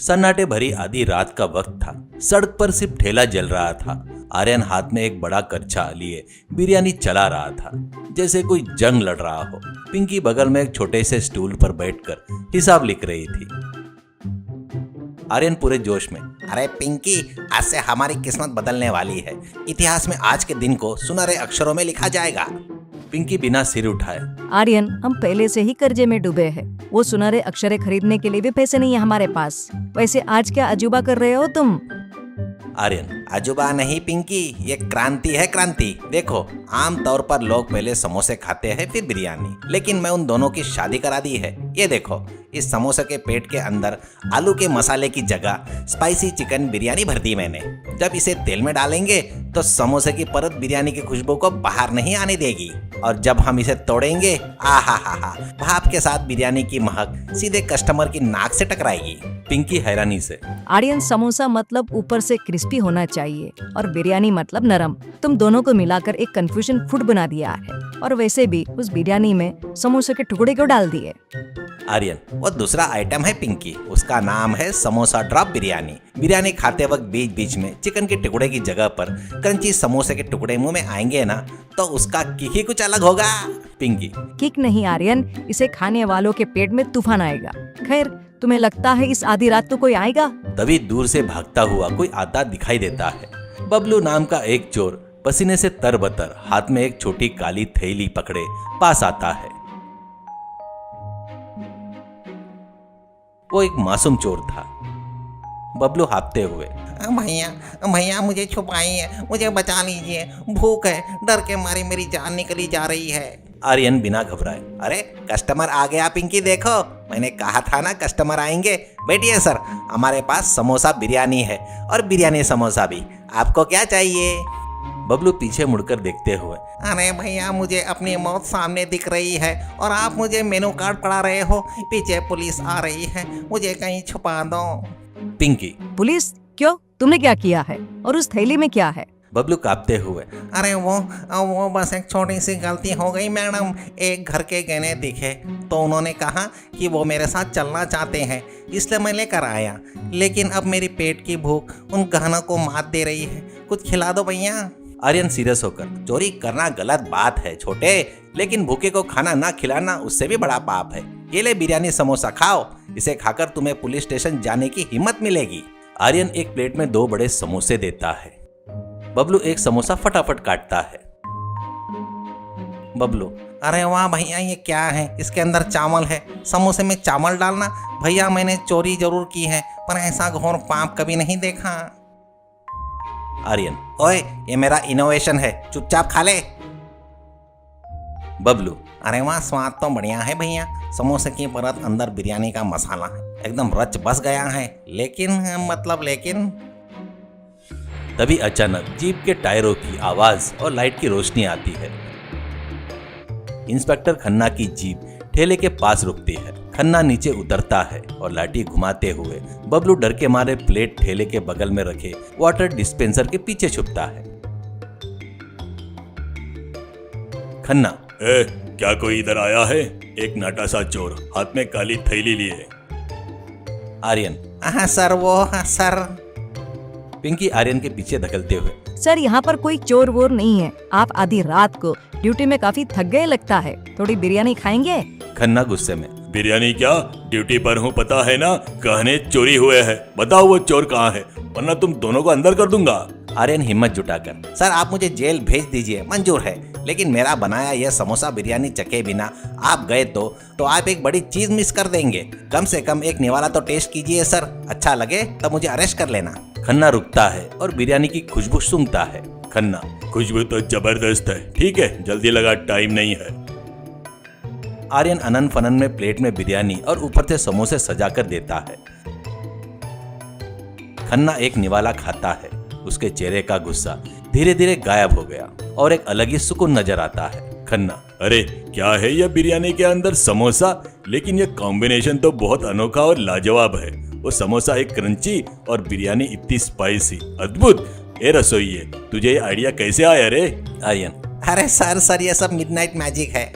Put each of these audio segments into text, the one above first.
सन्नाटे भरी आधी रात का वक्त था। सड़क पर सिर्फ ठेला जल रहा था। आर्यन हाथ में एक बड़ा कच्चा लिए बिरयानी चला रहा था, जैसे कोई जंग लड़ रहा हो। पिंकी बगल में एक छोटे से स्टूल पर बैठकर हिसाब लिख रही थी। आर्यन पूरे जोश में, अरे पिंकी, आज से हमारी किस्मत बदलने वाली है। इतिहास में आज के दिन को सुनहरे अक्षरों में लिखा जाएगा। पिंकी बिना सिर उठाए, आर्यन, हम पहले से ही कर्जे में डूबे हैं। वो सुनहरे अक्षरे खरीदने के लिए भी पैसे नहीं है हमारे पास। वैसे आज क्या अजूबा कर रहे हो तुम? आर्यन, अजूबा नहीं पिंकी, ये क्रांति है, क्रांति। देखो, आम तौर पर लोग पहले समोसे खाते हैं फिर बिरयानी, लेकिन मैं उन दोनों की शादी करा दी है। ये देखो, इस समोसे के पेट के अंदर आलू के मसाले की जगह स्पाइसी चिकन बिरयानी भर दी मैंने। जब इसे तेल में डालेंगे तो समोसे की परत बिरयानी की खुशबू को बाहर नहीं आने देगी, और जब हम इसे तोड़ेंगे, आहा हा हा, भाप के साथ बिरयानी की महक सीधे कस्टमर की नाक से टकराएगी। पिंकी हैरानी से, आर्यन, समोसा मतलब ऊपर से क्रिस्पी होना चाहिए और बिरयानी मतलब नरम। तुम दोनों को मिलाकर एक कंफ्यूजन फूड बना दिया है। और वैसे भी उस बिरयानी में समोसे के टुकड़े क्यों डाल दिए? आर्यन, वो दूसरा आइटम है पिंकी, उसका नाम है समोसा ड्रॉप बिरयानी। बिरयानी खाते वक्त बीच बीच में चिकन के टुकड़े की जगह पर क्रंची समोसे के टुकड़े मुंह में आएंगे ना, तो उसका किक ही कुछ अलग होगा। पिंकी, किक नहीं आर्यन, इसे खाने वालों के पेट में तूफान आएगा। खैर, तुम्हें लगता है इस आधी रात तो कोई आएगा? तभी दूर से भागता हुआ कोई आता दिखाई देता है। बबलू नाम का एक चोर पसीने से तरबतर हाथ में एक छोटी काली थैली पकड़े पास आता है। वो एक मासूम चोर था। बबलू हाँफते हुए, भैया भैया, मुझे छुपाइए, मुझे बचा लीजिए, भूख है, डर के मारे मेरी जान निकली जा रही है। आर्यन बिना घबराए, अरे कस्टमर आ गया पिंकी, देखो, मैंने कहा था ना कस्टमर आएंगे। बैठिए सर, हमारे पास समोसा बिरयानी है और बिरयानी समोसा भी। आपको क्या चाहिए? बबलू पीछे मुड़कर देखते हुए, अरे भैया, मुझे अपनी मौत सामने दिख रही है और आप मुझे मेनू कार्ड पढ़ा रहे हो। पीछे पुलिस आ रही है, मुझे कहीं छुपा दो। पिंकी, पुलिस? क्यों? तुमने क्या किया है? और उस थैली में क्या है? बबलू कांपते हुए, अरे वो बस एक छोटी सी गलती हो गई मैडम। एक घर के गहने दिखे तो उन्होंने कहा कि वो मेरे साथ चलना चाहते हैं, इसलिए मैं लेकर आया। लेकिन अब मेरी पेट की भूख उन गहनों को मात दे रही है, कुछ खिला दो भैया। आर्यन सीरियस होकर, चोरी करना गलत बात है छोटे, लेकिन भूखे को खाना ना खिलाना उससे भी बड़ा पाप है। ये ले बिरयानी समोसा खाओ, इसे खाकर तुम्हें पुलिस स्टेशन जाने की हिम्मत मिलेगी। आर्यन एक प्लेट में 2 बड़े समोसे देता है। बबलू एक समोसा फटाफट काटता है। बबलू, अरे वाह भैया, ये क्या है? इसके अंदर चावल है। समोसे में चावल डालना? भैया, मैंने चोरी जरूर की है, पर ऐसा घोर पाप कभी नहीं देखा। आर्यन, ओए, ये मेरा इनोवेशन है, चुपचाप खा ले। बबलू, अरे वाह, स्वाद तो बढ़िया है भैया। समोसे की परत अंदर बिरयानी का मसाला है, एकदम रच बस गया है। लेकिन तभी अचानक जीप के टायरों की आवाज और लाइट की रोशनी आती है। इंस्पेक्टर खन्ना की जीप ठेले के पास रुकती है। खन्ना नीचे उतरता है और लाठी घुमाते हुए बबलू डर के मारे प्लेट ठेले के बगल में रखे वाटर डिस्पेंसर के पीछे छुपता है। खन्ना, क्या कोई इधर आया है? एक नाटा सा चोर हाथ में काली थैली लिए। आर्यन, हाँ सर। पिंकी आर्यन के पीछे धकेलते हुए, सर, यहाँ पर कोई चोर वोर नहीं है। आप आधी रात को ड्यूटी में काफी थक गए लगता है, थोड़ी बिरयानी खाएंगे? खन्ना गुस्से में, बिरयानी क्या? ड्यूटी पर हूँ, पता है ना, गहने चोरी हुए हैं। बताओ वो चोर कहाँ है, वरना तुम दोनों को अंदर कर दूंगा। आर्यन हिम्मत जुटाकर, सर, आप मुझे जेल भेज दीजिए, मंजूर है, लेकिन मेरा बनाया यह समोसा बिरयानी चखे बिना आप गए तो आप एक बड़ी चीज मिस कर देंगे। कम से कम एक निवाला तो टेस्ट कीजिए सर, अच्छा लगे तब मुझे अरेस्ट कर लेना। खन्ना रुकता है और बिरयानी की खुशबू सूंघता है। खन्ना, खुशबू तो जबरदस्त है, ठीक है, जल्दी लगा, टाइम नहीं है। आर्यन अनन फनन में प्लेट में बिरयानी और ऊपर से समोसे सजाकर देता है। खन्ना एक निवाला खाता है। उसके चेहरे का गुस्सा धीरे धीरे गायब हो गया और एक अलग ही सुकून नजर आता है। खन्ना, अरे क्या है यह बिरयानी के अंदर समोसा? लेकिन यह कॉम्बिनेशन तो बहुत अनोखा और लाजवाब है। वो समोसा एक क्रंची और बिरयानी इतनी स्पाइसी, अद्भुत। ए रसोइये, तुझे ये आइडिया कैसे आया रे? आर्यन, अरे सर, ये सब मिडनाइट मैजिक है।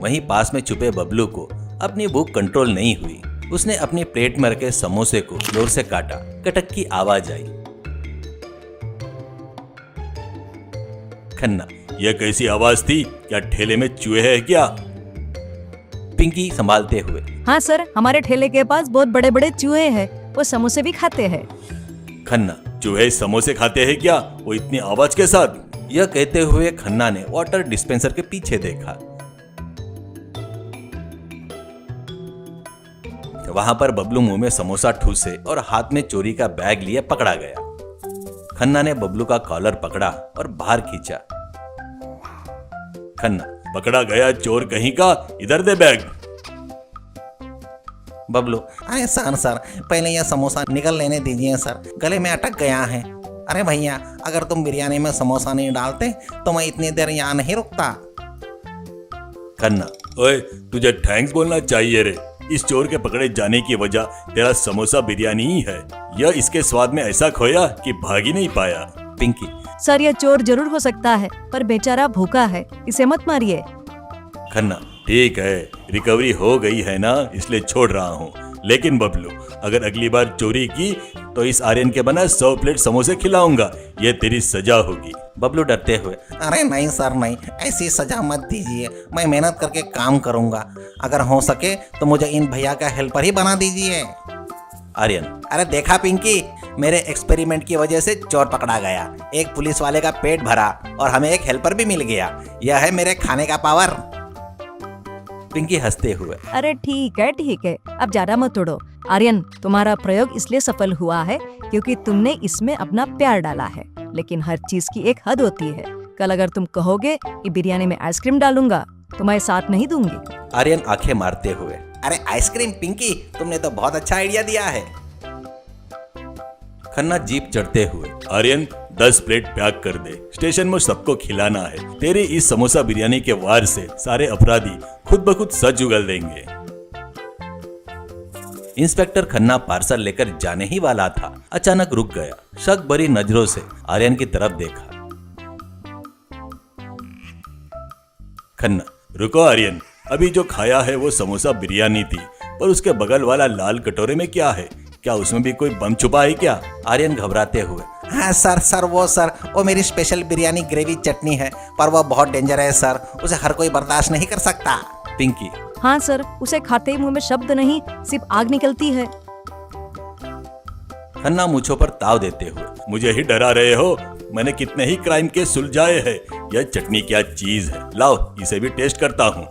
वहीं पास में छुपे बबलू को अपनी भूख कंट्रोल नहीं हुई। उसने अपनी प्लेट में रखे समोसे को जोर से काटा। कटक की आवाज आई। खन्ना, यह कैसी आवाज थी? क्या ठेले में चूहे हैं क्या? पिंकी संभालते हुए। हाँ सर, हमारे ठेले के पास बहुत बड़े बड़े चूहे हैं, वो समोसे भी खाते हैं। खन्ना, चूहे समोसे खाते हैं क्या? वो इतनी आवाज के साथ? यह कहते हुए खन्ना ने वाटर डिस्पेंसर के पीछे देखा। वहां पर बबलू मुंह में समोसा ठूसे और हाथ में चोरी का बैग लिए पकड़ा गया। खन्ना ने बबलू का कॉलर पकड़ा और बाहर खींचा। खन्ना, पकड़ा गया चोर कहीं का, इधर दे बैग। बबलू, अरे सर पहले यह समोसा निकल लेने दीजिए सर, गले में अटक गया है। अरे भैया, अगर तुम बिरयानी में समोसा नहीं डालते तो मैं इतनी देर यहाँ नहीं रुकता। खन्ना, ओए, तुझे थैंक्स बोलना चाहिए रे। इस चोर के पकड़े जाने की वजह तेरा समोसा बिरयानी ही है। यह इसके स्वाद में ऐसा खोया कि भाग ही नहीं पाया। पिंकी, सर ये चोर जरूर हो सकता है, पर बेचारा भूखा है, इसे मत मारिए। खन्ना, ठीक है, रिकवरी हो गई है ना, इसलिए छोड़ रहा हूँ। लेकिन बबलू, अगर अगली बार चोरी की तो इस आर्यन के बना 100 प्लेट समोसे खिलाऊंगा। ये तेरी सजा होगी। बबलू डरते हुए। अरे नहीं सर नहीं, ऐसी सजा मत दीजिए, मैं मेहनत करके काम करूँगा। अगर हो सके तो मुझे इन भैया का हेल्पर ही बना दीजिए। आर्यन, अरे देखा पिंकी, मेरे एक्सपेरिमेंट की वजह से चोर पकड़ा गया, एक पुलिस वाले का पेट भरा और हमें एक हेल्पर भी मिल गया। यह है मेरे खाने का पावर। पिंकी हंसते हुए। अरे ठीक है, अब ज्यादा मत तोड़ो। आर्यन, तुम्हारा प्रयोग इसलिए सफल हुआ है क्योंकि तुमने इसमें अपना प्यार डाला है, लेकिन हर चीज की एक हद होती है। कल अगर तुम कहोगे कि बिरयानी में आइसक्रीम डालूंगा तो मैं साथ नहीं दूंगी। आर्यन आंखें मारते हुए। अरे आइसक्रीम पिंकी, तुमने तो बहुत अच्छा आइडिया दिया है। खन्ना जीप चढ़ते हुए। आर्यन, 10 प्लेट पैक कर दे, स्टेशन में सबको खिलाना है। तेरी इस समोसा बिरयानी के वार से सारे अपराधी खुद ब खुद सच उगल देंगे। इंस्पेक्टर खन्ना पार्सल लेकर जाने ही वाला था, अचानक रुक गया। शक भरी नजरों से आर्यन की तरफ देखा। खन्ना, रुको आर्यन, अभी जो खाया है वो समोसा बिरयानी थी, पर उसके बगल वाला लाल कटोरे में क्या है? क्या उसमें भी कोई बम छुपा है क्या? आर्यन घबराते हुए। हाँ सर वो मेरी स्पेशल बिरयानी ग्रेवी चटनी है, पर वो बहुत डेंजर है सर, उसे हर कोई बर्दाश्त नहीं कर सकता। पिंकी, हाँ सर, उसे खाते ही मुंह में शब्द नहीं सिर्फ आग निकलती है। खन्ना मूंछों पर ताव देते हुए। मुझे ही डरा रहे हो? मैंने कितने ही क्राइम केस सुलझाए हैं। यह चटनी क्या चीज है, लाओ इसे भी टेस्ट करता हूँ।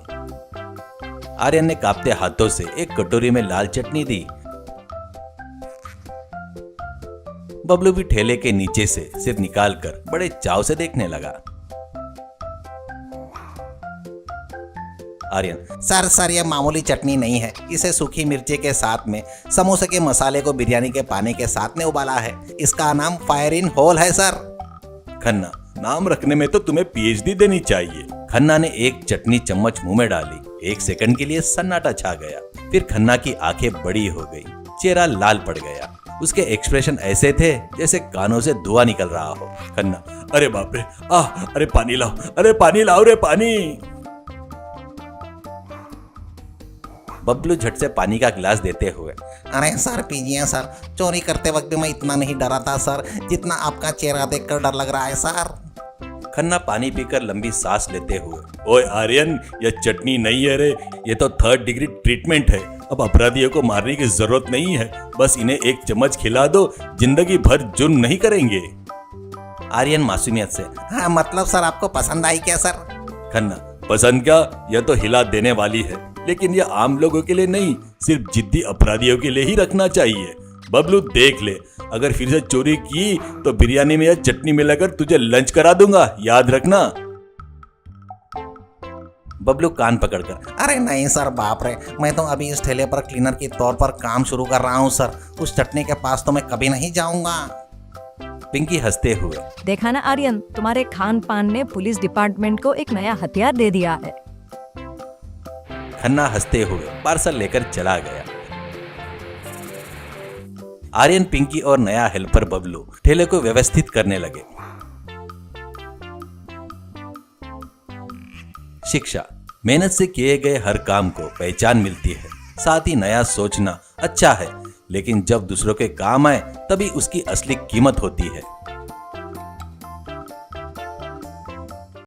आर्यन ने कांपते हाथों से एक कटोरी में लाल चटनी दी। बबलू भी ठेले के नीचे से सिर निकालकर बड़े चाव से देखने लगा। आर्यन, सर ये मामूली चटनी नहीं है, इसे सूखी मिर्ची के साथ में समोसे के मसाले को बिरयानी के पानी के साथ में उबाला है। इसका नाम फायर इन होल है सर। खन्ना, नाम रखने में तो तुम्हें PhD देनी चाहिए। खन्ना ने एक चटनी चम्मच मुंह में डाली। एक सेकंड के लिए सन्नाटा छा गया। फिर खन्ना की आंखें बड़ी हो गई, चेहरा लाल पड़ गया। उसके एक्सप्रेशन ऐसे थे जैसे कानों से धुआं निकल रहा हो। खन्ना, अरे बाप रे, अरे पानी लाओ, अरे पानी लाओ रे, पानी। बबलू झट से पानी का गिलास देते हुए। अरे सर पीजिए सर, चोरी करते वक्त भी मैं इतना नहीं डरा था सर, जितना आपका चेहरा देखकर डर लग रहा है सर। खन्ना पानी पीकर लंबी सांस लेते हुए। ओए आर्यन, यह चटनी नहीं है रे, ये तो 3rd डिग्री ट्रीटमेंट है। अब अपराधियों को मारने की जरूरत नहीं है, बस इन्हें एक चम्मच खिला दो, जिंदगी भर जुर्म नहीं करेंगे। आर्यन मासूमियत से। हाँ मतलब सर आपको पसंद आई क्या सर? खन्ना, पसंद क्या? यह तो हिला देने वाली है, लेकिन यह आम लोगों के लिए नहीं, सिर्फ जिद्दी अपराधियों के लिए ही रखना चाहिए। बबलू देख ले, अगर फिर से चोरी की तो बिरयानी में यह चटनी मिलाकर तुझे लंच करा दूंगा, याद रखना। बबलू कान पकड़कर। अरे नहीं सर, बाप रे, मैं तो अभी इस ठेले पर क्लीनर के तौर पर काम शुरू कर रहा हूँ सर, उस चटनी के पास तो मैं कभी नहीं जाऊंगा। पिंकी हंसते हुए। देखा ना आर्यन, तुम्हारे खान पान ने पुलिस डिपार्टमेंट को एक नया हथियार दे दिया है। खन्ना हंसते हुए पार्सल लेकर चला गया। आर्यन, पिंकी और नया हेल्पर बबलू ठेले को व्यवस्थित करने लगे। शिक्षा, मेहनत से किए गए हर काम को पहचान मिलती है। साथ ही नया सोचना अच्छा है, लेकिन जब दूसरों के काम आए तभी उसकी असली कीमत होती है।